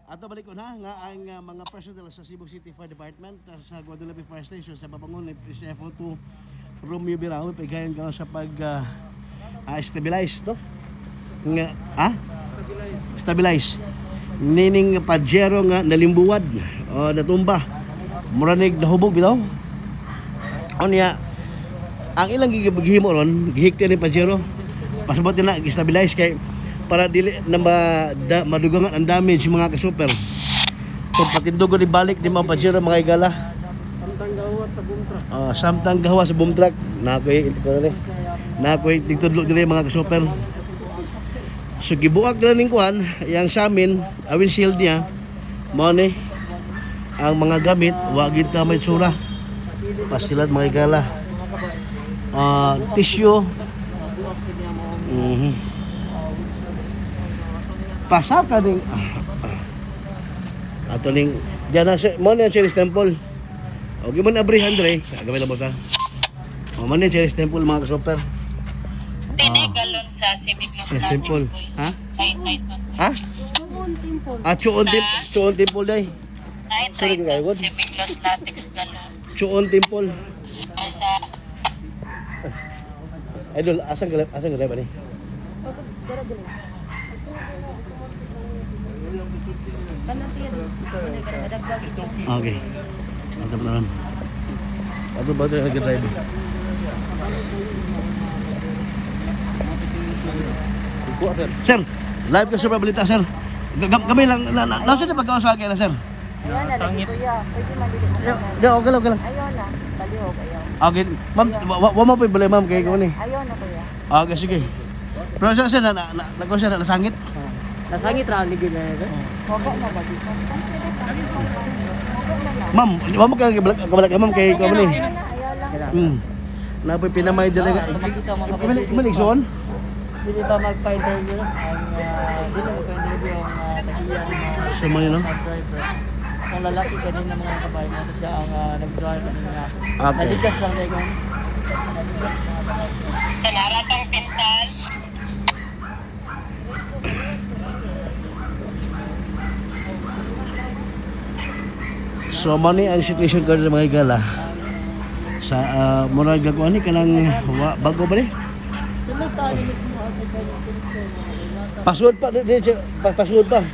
Ato balik ko na nga ang mga personnel sa Cebu City Fire Department sa Guadalupe Fire Station sa pabangon ni PCFO2 Romeo Birao pagayon ka sa pag stabilize to. Nga stabilize. Nining Pajero nga nalimbuwad o natumba. Muranig nahubog bitaw. Unya ang ilang gihimo ron, gihikti ni Pajero. Pasabot na stabilize kay para dili na madugangan ang damage mga ka-super. Kung patindugo ni balik di mga Pajero mga igala. Samtang gawat sa boom truck. Samtang gawa sa boom truck. Nakoy tigtudlo dili mga ka-super. So gibuak na ning kuan yang sa amin, awin shield niya. Mao ni ang mga gamit wa gid ta may tsura. Pasilad mga igala. Tissue. Pasaka ning ato ning diyan na mo na Cherry Temple. Okay mo na abri Andre, gamay lang boss ha. Mo na Cherry Temple mga ka-super. Tinigalon sa Cherry Temple. Ha? Ha? Chuon Temple day. Sorry kay God. Chuon Temple. Idol, asang galay ba ni? Okay. Mantap na ron. Ato ba ito yung nag-drive? Sir, live ka sa balita, sir. Gamay lang, nasa na pagkawasagay na, sir? Ayun na, lagi kuya. Pwede malilit mo Okay lang, okay lang. Ayun na, balihog, ayaw. Okay, ma'am, wa mo pa yung balay, ma'am, kay ko ni. Ayun na kuya. Okay, sige. Pero sir, nagkaw siya, nasangit? Nasangit ra ang ligid na yan, sir. Hogo na ba dito? Ma'am, wa mo kang kabalak, ma'am, kay ko ni. Ayaw lang. Napoy pinamay dire nga. Imaligson? Dili pa magpa-interview ang dili magpa-interview ang tagiyan Sumay no? driver. Ang lalaki kanina mga kabayan natin siya ang nag-drive kanina. Okay. Naligas lang tayo kung Sa naratang pintal. So mo ni ang situation ko ng mga igala. Sa murag gagawin ni kanang bago ba ni? sunod tayo mismo sa kanya. Password pa, password pa.